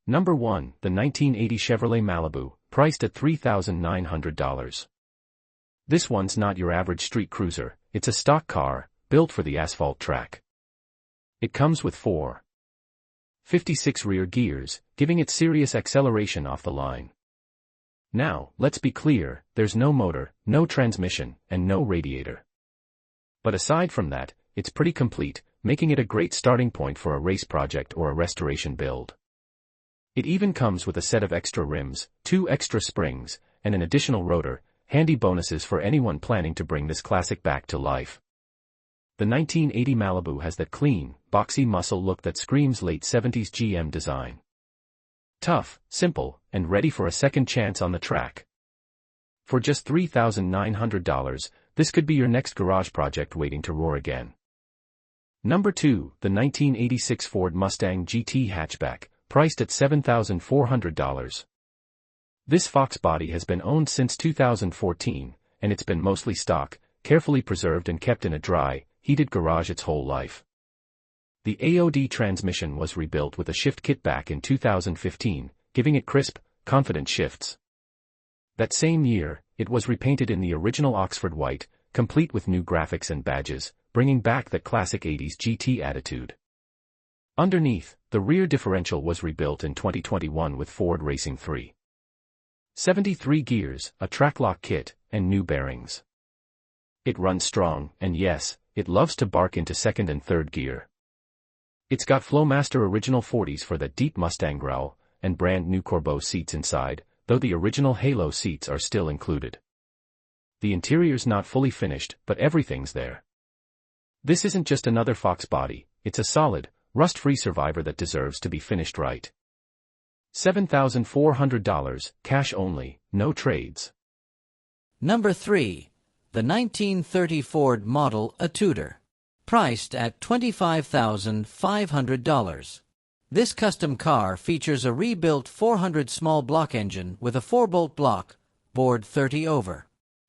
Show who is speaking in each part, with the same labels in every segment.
Speaker 1: Number 1, the 1980 Chevrolet Malibu, priced at $3,900. This one's not your average street cruiser, it's a stock car, built for the asphalt track. It comes with 456 rear gears, giving it serious acceleration off the line. Now, let's be clear, there's no motor, no transmission, and no radiator. But aside from that, it's pretty complete, making it a great starting point for a race project or a restoration build. It even comes with a set of extra rims, 2 extra springs, and an additional rotor, handy bonuses for anyone planning to bring this classic back to life. The 1980 Malibu has that clean, boxy muscle look that screams late 70s GM design. Tough, simple, and ready for a second chance on the track. For just $3,900, this could be your next garage project waiting to roar again. Number 2, the 1986 Ford Mustang GT hatchback, priced at $7,400. This Fox body has been owned since 2014, and it's been mostly stock, carefully preserved and kept in a dry, heated garage its whole life. The AOD transmission was rebuilt with a shift kit back in 2015, giving it crisp, confident shifts. That same year, it was repainted in the original Oxford white, complete with new graphics and badges, bringing back that classic 80s GT attitude. Underneath, the rear differential was rebuilt in 2021 with Ford Racing 373 gears, a track lock kit, and new bearings. It runs strong, and yes, it loves to bark into second and third gear. It's got Flowmaster Original 40s for that deep Mustang growl, and brand new Corbeau seats inside, though the original Halo seats are still included. The interior's not fully finished, but everything's there. This isn't just another Fox body, it's a solid, rust-free survivor that deserves to be finished right. $7,400, cash only, no trades.
Speaker 2: Number 3, the 1930 Ford Model A Tudor, priced at $25,500. This custom car features a rebuilt 400 small block engine with a 4-bolt block, bored 30 over.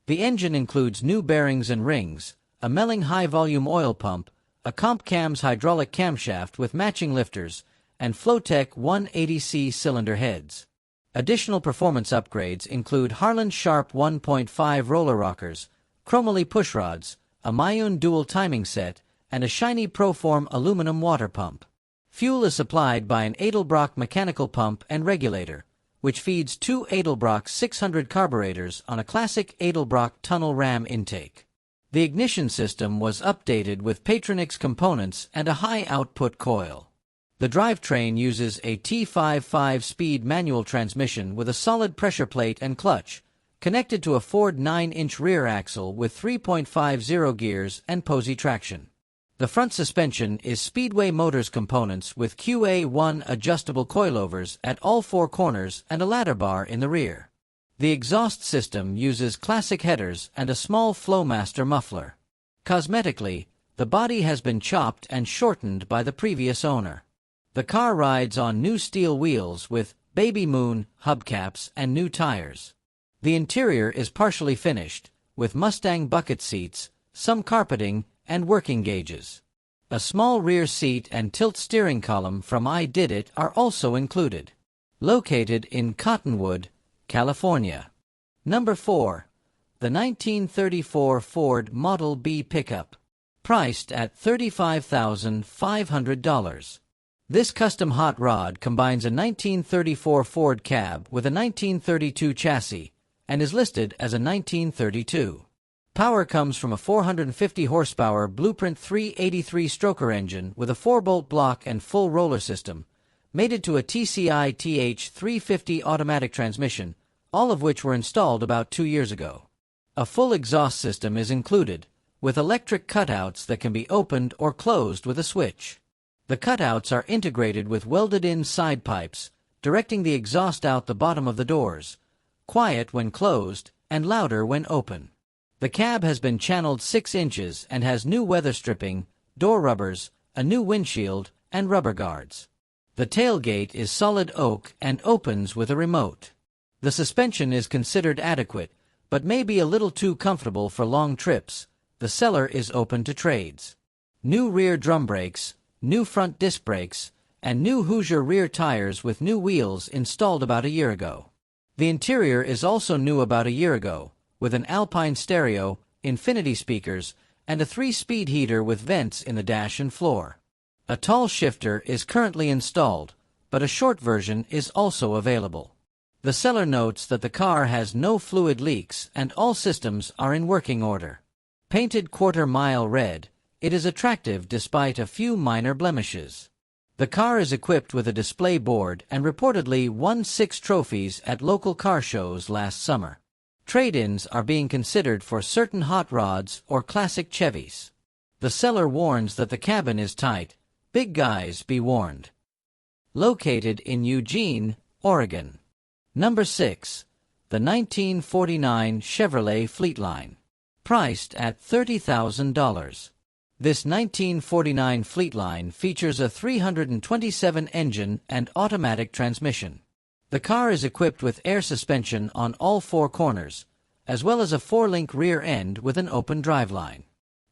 Speaker 2: The engine includes new bearings and rings, a Melling high-volume oil pump, a Comp Cams hydraulic camshaft with matching lifters, and Flowtech 180C cylinder heads. Additional performance upgrades include Harlan Sharp 1.5 roller rockers, chromoly pushrods, a Mayun dual timing set, and a shiny Proform aluminum water pump. Fuel is supplied by an Edelbrock mechanical pump and regulator, which feeds 2 Edelbrock 600 carburetors on a classic Edelbrock tunnel ram intake. The ignition system was updated with Patronix components and a high-output coil. The drivetrain uses a T5 5-speed manual transmission with a solid pressure plate and clutch, connected to a Ford 9-inch rear axle with 3.50 gears and Posey traction. The front suspension is Speedway Motors components with QA1 adjustable coilovers at all 4 corners and a ladder bar in the rear. The exhaust system uses classic headers and a small Flowmaster muffler. Cosmetically, the body has been chopped and shortened by the previous owner. The car rides on new steel wheels with Baby Moon hubcaps and new tires. The interior is partially finished, with Mustang bucket seats, some carpeting, and working gauges. A small rear seat and tilt steering column from I Did It are also included. Located in Cottonwood, California. Number 4. The 1934 Ford Model B pickup, priced at $35,500. This custom hot rod combines a 1934 Ford cab with a 1932 chassis and is listed as a 1932. Power comes from a 450 horsepower Blueprint 383 stroker engine with a 4-bolt block and full roller system, mated to a TCI TH350 automatic transmission, all of which were installed about 2 years ago. A full exhaust system is included, with electric cutouts that can be opened or closed with a switch. The cutouts are integrated with welded-in side pipes, directing the exhaust out the bottom of the doors, quiet when closed and louder when open. The cab has been channeled 6 inches and has new weather stripping, door rubbers, a new windshield, and rubber guards. The tailgate is solid oak and opens with a remote. The suspension is considered adequate, but may be a little too comfortable for long trips. The seller is open to trades. New rear drum brakes, new front disc brakes, and new Hoosier rear tires with new wheels installed about a year ago. The interior is also new about a year ago, with an Alpine stereo, infinity speakers, and a 3-speed heater with vents in the dash and floor. A tall shifter is currently installed, but a short version is also available. The seller notes that the car has no fluid leaks and all systems are in working order. Painted quarter-mile red, it is attractive despite a few minor blemishes. The car is equipped with a display board and reportedly won 6 trophies at local car shows last summer. Trade-ins are being considered for certain hot rods or classic Chevys. The seller warns that the cabin is tight. Big guys be warned. Located in Eugene, Oregon. Number 6. The 1949 Chevrolet Fleetline. Priced at $30,000. This 1949 Fleetline features a 327 engine and automatic transmission. The car is equipped with air suspension on all 4 corners, as well as a 4-link rear end with an open driveline.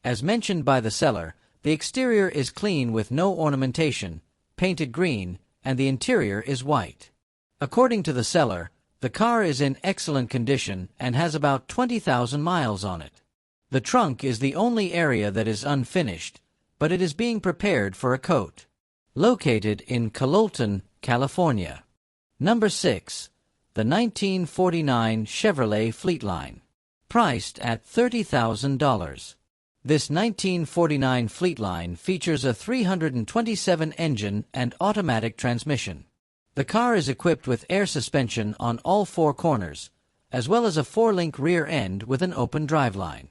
Speaker 2: As mentioned by the seller, the exterior is clean with no ornamentation, painted green, and the interior is white. According to the seller, the car is in excellent condition and has about 20,000 miles on it. The trunk is the only area that is unfinished, but it is being prepared for a coat. Located in Cololton, California. Number 6. The 1949 Chevrolet Fleetline. Priced at $30,000. This 1949 Fleetline features a 327 engine and automatic transmission. The car is equipped with air suspension on all 4 corners, as well as a 4-link rear end with an open driveline.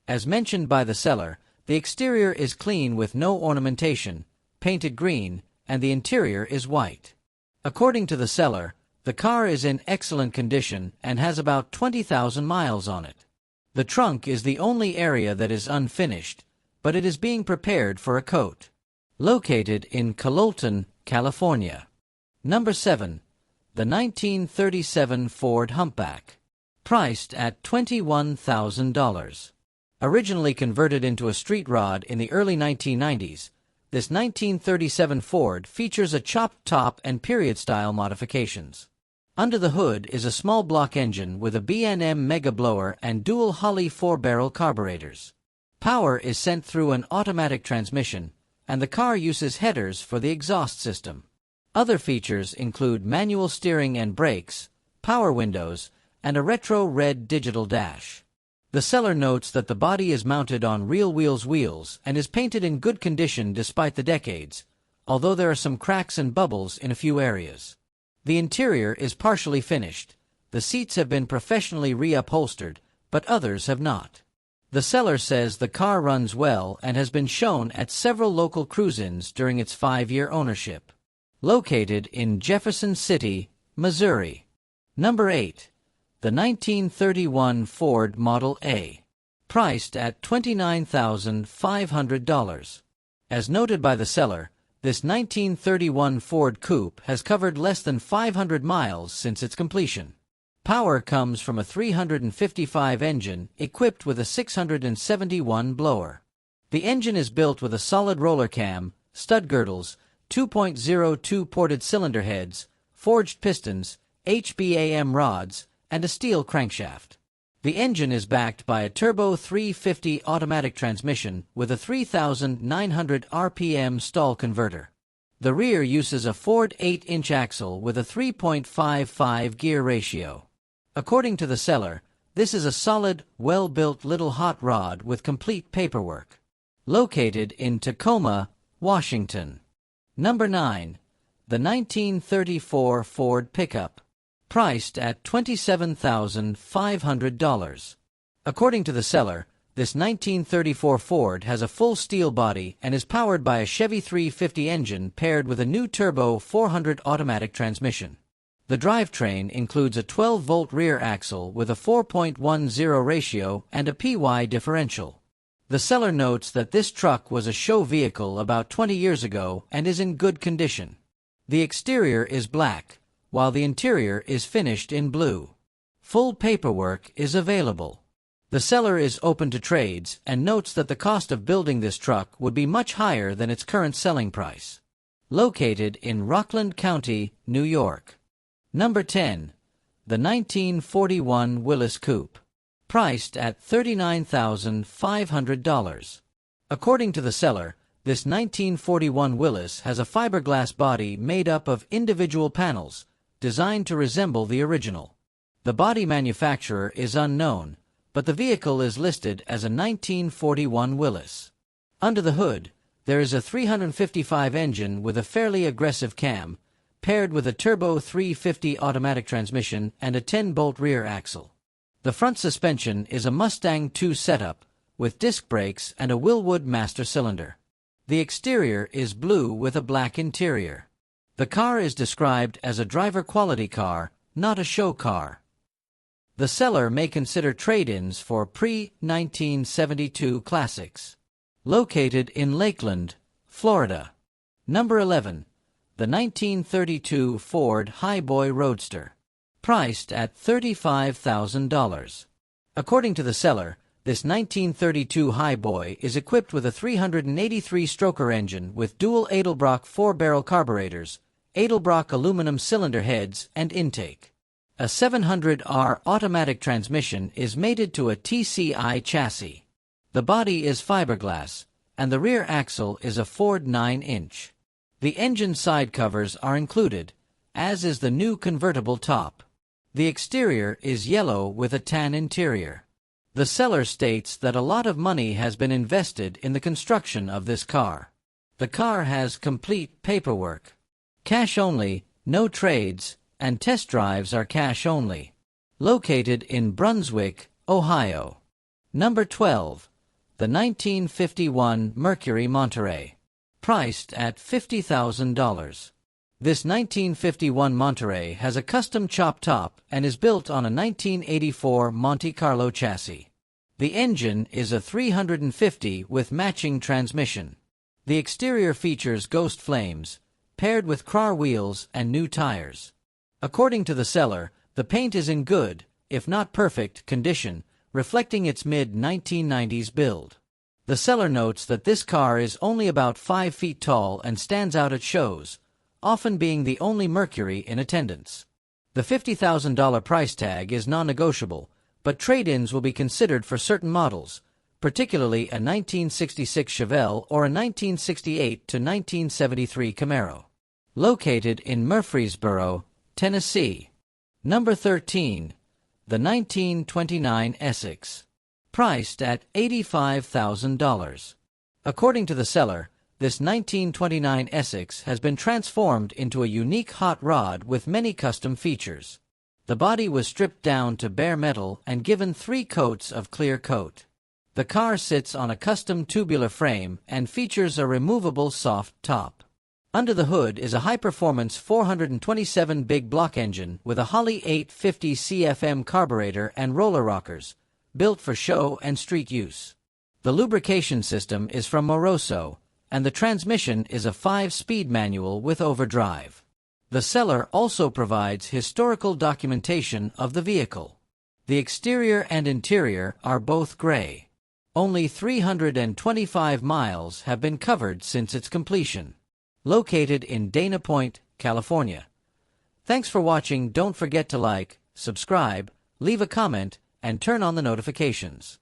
Speaker 2: As mentioned by the seller, the exterior is clean with no ornamentation, painted green, and the interior is white. According to the seller, the car is in excellent condition and has about 20,000 miles on it. The trunk is the only area that is unfinished, but it is being prepared for a coat. Located in Cololton, California. Number 7. The 1937 Ford Humpback. Priced at $21,000. Originally converted into a street rod in the early 1990s, this 1937 Ford features a chopped top and period-style modifications. Under the hood is a small block engine with a B&M mega blower and dual Holley 4-barrel carburetors. Power is sent through an automatic transmission, and the car uses headers for the exhaust system. Other features include manual steering and brakes, power windows, and a retro red digital dash. The seller notes that the body is mounted on real wheels and is painted in good condition despite the decades, although there are some cracks and bubbles in a few areas. The interior is partially finished. The seats have been professionally reupholstered, but others have not. The seller says the car runs well and has been shown at several local cruise-ins during its 5-year ownership. Located in Jefferson City, Missouri. Number 8. The 1931 Ford Model A. Priced at $29,500. As noted by the seller, this 1931 Ford Coupe has covered less than 500 miles since its completion. Power comes from a 355 engine equipped with a 671 blower. The engine is built with a solid roller cam, stud girdles, 2.02 ported cylinder heads, forged pistons, HBAM rods, and a steel crankshaft. The engine is backed by a turbo 350 automatic transmission with a 3,900 RPM stall converter. The rear uses a Ford 8-inch axle with a 3.55 gear ratio. According to the seller, this is a solid, well-built little hot rod with complete paperwork. Located in Tacoma, Washington. Number 9. The 1934 Ford Pickup. Priced at $27,500. According to the seller, this 1934 Ford has a full steel body and is powered by a Chevy 350 engine paired with a new turbo 400 automatic transmission. The drivetrain includes a 12-volt rear axle with a 4.10 ratio and a PY differential. The seller notes that this truck was a show vehicle about 20 years ago and is in good condition. The exterior is black, while the interior is finished in blue. Full paperwork is available. The seller is open to trades and notes that the cost of building this truck would be much higher than its current selling price. located in Rockland County, New York. Number 10. The 1941 Willys Coupe. Priced at $39,500. According to the seller, this 1941 Willys has a fiberglass body made up of individual panels, designed to resemble the original. The body manufacturer is unknown, but the vehicle is listed as a 1941 Willys. Under the hood, there is a 355 engine with a fairly aggressive cam, paired with a turbo 350 automatic transmission and a 10-bolt rear axle. The front suspension is a Mustang II setup, with disc brakes and a Willwood master cylinder. The exterior is blue with a black interior. The car is described as a driver-quality car, not a show car. The seller may consider trade-ins for pre-1972 classics. Located in Lakeland, Florida. Number 11. The 1932 Ford Highboy Roadster. Priced at $35,000. According to the seller, this 1932 Highboy is equipped with a 383-stroker engine with dual Edelbrock 4-barrel carburetors, Edelbrock aluminum cylinder heads, and intake. A 700R automatic transmission is mated to a TCI chassis. The body is fiberglass, and the rear axle is a Ford 9-inch. The engine side covers are included, as is the new convertible top. The exterior is yellow with a tan interior. The seller states that a lot of money has been invested in the construction of this car. The car has complete paperwork. Cash only, no trades, and test drives are cash only. Located in Brunswick, Ohio. Number 12. The 1951 Mercury Monterey. Priced at $50,000. This 1951 Monterey has a custom chop top and is built on a 1984 Monte Carlo chassis. The engine is a 350 with matching transmission. The exterior features ghost flames, paired with car wheels and new tires. According to the seller, the paint is in good, if not perfect, condition, reflecting its mid-1990s build. The seller notes that this car is only about 5 feet tall and stands out at shows, often being the only Mercury in attendance. The $50,000 price tag is non-negotiable, but trade-ins will be considered for certain models, particularly a 1966 Chevelle or a 1968 to 1973 Camaro. Located in Murfreesboro, Tennessee. Number 13. The 1929 Essex. Priced at $85,000. According to the seller, this 1929 Essex has been transformed into a unique hot rod with many custom features. The body was stripped down to bare metal and given 3 coats of clear coat. The car sits on a custom tubular frame and features a removable soft top. Under the hood is a high-performance 427 big block engine with a Holley 850 CFM carburetor and roller rockers, built for show and street use. The lubrication system is from Moroso, and the transmission is a 5-speed manual with overdrive. The seller also provides historical documentation of the vehicle. The exterior and interior are both gray. Only 325 miles have been covered since its completion. Located in Dana Point, California. Thanks for watching. Don't forget to like, subscribe, leave a comment, and turn on the notifications.